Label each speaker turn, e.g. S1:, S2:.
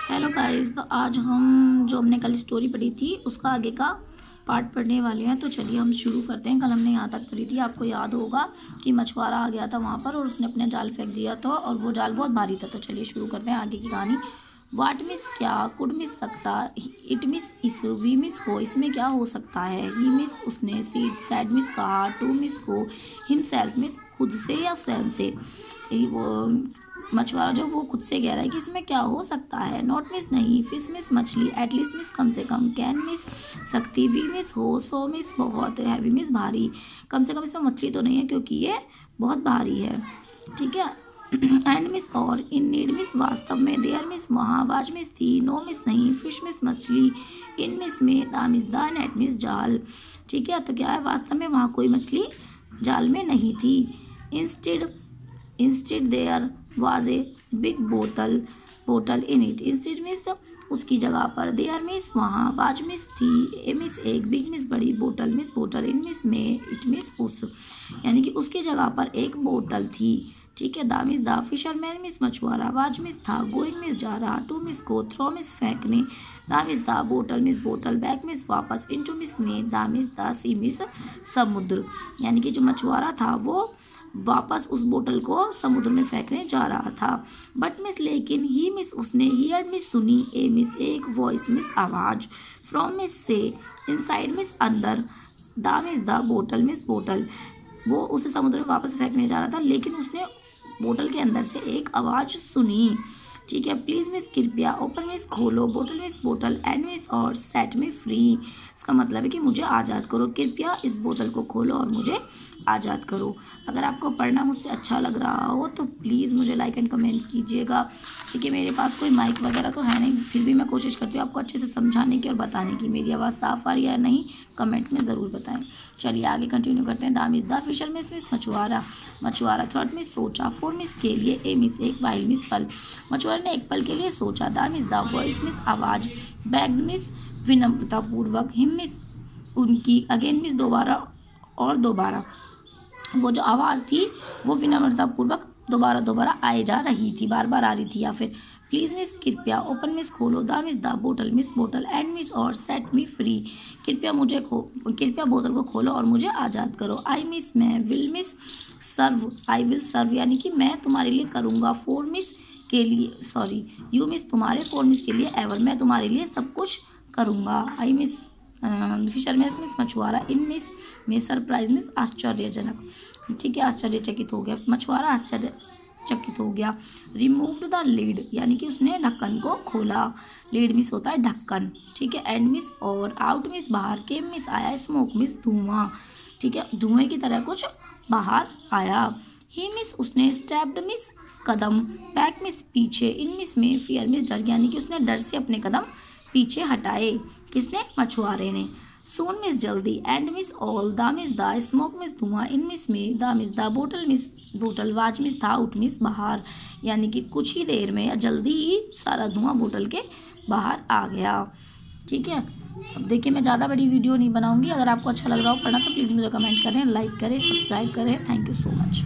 S1: Hello guys, तो आज हम जो हमने कल स्टोरी पढ़ी थी उसका आगे का पार्ट पढ़ने वाले हैं। तो चलिए हम शुरू करते हैं। कल हमने यहाँ तक पढ़ी थी। आपको याद होगा कि मछुआरा आ गया था वहाँ पर और उसने अपने जाल फेंक दिया था और वो जाल बहुत भारी था। तो चलिए शुरू करते हैं आगे की कहानी। वाट मिस क्या, कुड मिस सकता, इट मिस इस, वी मिस हो, इसमें क्या हो सकता है, ही मिस उसने, सी सैड मिस कहा, टू मिस को, हिमसेल्फ मिस खुद से या स्वयं से। वो मछुआरा जो वो खुद से कह रहा है कि इसमें क्या हो सकता है। नॉट मिस नहीं, फिश मिस मछली, एटलीस्ट मिस कम से कम, कैन मिस सकती, वी मिस हो, सो मिस बहुत, हैवी मिस भारी, कम से कम इसमें मछली तो नहीं है क्योंकि ये बहुत भारी है। ठीक है। एंड मिस और, इन नीड मिस वास्तव में, देयर मिस वहाँ, वाच मिस थी, नो मिस नहीं, फिश मिस मछली, इन मिस में, दा मिस दा, नेट मिस जाल। ठीक है। तो क्या है, वास्तव में वहाँ कोई मछली जाल में नहीं थी। Instead there was a big bottle in it. Instead means उसकी जगह पर, देयर मिस वहाँ, वाज मिस थी, ए मिस एक, बिग मिस बड़ी, बोतल मिस बोतल, इन मिस में, इट मिस उस, यानी कि उसकी जगह पर एक बोतल थी। ठीक है। दा मिस दा, फिशरमैन मिस मछुआरा, वाज मिस था, गोइंग मिस जा रहा, टू मिस को, थ्रो मिस फेंकने, दा मिस दा, बोतल मिस बोतल, बैक मिस वापस, इनटू मिस में, दा मिस दा, सी मिस समुद्र, यानी कि जो मछुआरा था वो वापस उस बोतल को समुद्र में फेंकने जा रहा था। बट मिस लेकिन, ही मिस उसने, हियर मिस सुनी, ए मिस एक, वॉइस मिस आवाज, फ्रॉम मिस से, इनसाइड मिस अंदर, दा मिस दा, बोतल मिस बोतल, वो उसे समुद्र में वापस फेंकने जा रहा था लेकिन उसने बोतल के अंदर से एक आवाज सुनी। ठीक है। प्लीज मिस कृपया, ओपन मिस खोलो, बोतल मिस बोतल, एंड मिस और, सेट मी फ्री, इसका मतलब है कि मुझे आज़ाद करो, कृपया इस बोतल को खोलो और मुझे आज़ाद करो। अगर आपको पढ़ना मुझसे अच्छा लग रहा हो तो प्लीज़ मुझे लाइक एंड कमेंट कीजिएगा। क्योंकि मेरे पास कोई माइक वगैरह तो है नहीं, फिर भी मैं कोशिश करती हूँ आपको अच्छे से समझाने की और बताने की। मेरी आवाज़ साफ आ रही है या नहीं कमेंट में ज़रूर बताएं। चलिए आगे कंटिन्यू करते हैं। दा मिस दा, फिशर मिस मछुआरा, थर्ड मिस सोचा, फोर मिस के लिए, ए मिस एक, वाइल मिस पल, मछुआरे ने एक पल के लिए सोचा, दा मिस दा, वॉइस मिस आवाज़, बैग मिस विनम्रतापूर्वक, हिम मिस उनकी, अगेन मिस दोबारा और दोबारा, वो जो आवाज़ थी वो विनम्रतापूर्वक दोबारा आए जा रही थी, बार बार आ रही थी। या फिर प्लीज़ मिस कृपया, ओपन मिस खोलो, दा मिस दा, बोतल मिस बोतल, एंड मिस और, सेट मी फ्री, कृपया बोतल को खोलो और मुझे आज़ाद करो। आई मिस मैं, will means serve, I will serve, यानी कि मैं तुम्हारे लिए करूँगा, फोर मिस के लिए, सॉरी यू मिस तुम्हारे, फोर मिस के लिए एवर, मैं तुम्हारे लिए सब कुछ करूँगा। आई मिस फिशर मिस मछुआरा, इन मिस में, सरप्राइज मिस आश्चर्यजनक। ठीक है। आश्चर्यचकित हो गया, मछुआरा आश्चर्यचकित हो गया। रिमूव्ड द लीड, यानी कि उसने ढक्कन को खोला, लीड मिस होता है ढक्कन। ठीक है। एंड मिस और, आउट मिस बाहर, केम मिस आया, स्मोक मिस धुआं। ठीक है। धुएं की तरह कुछ बाहर आया। ही मिस उसने, स्टेप्ड मिस कदम, बैक मिस पीछे, इन मिस में, फियर मिस डर, यानी कि उसने डर से अपने कदम पीछे हटाए। किसने? मछुआरे ने। सून मिस जल्दी, एंड मिस ऑल, दा मिस दा, स्मोक मिस धुआं, इन मिस में, दा मिस दा, बोतल मिस बोतल, वाज मिस था, आउट मिस बाहर, यानी कि कुछ ही देर में या जल्दी ही सारा धुआं बोतल के बाहर आ गया। ठीक है। अब देखिए मैं ज़्यादा बड़ी वीडियो नहीं बनाऊंगी। अगर आपको अच्छा लग रहा हो पढ़ना तो प्लीज़ मुझे कमेंट करें, लाइक करें, सब्सक्राइब करें। Thank you so much.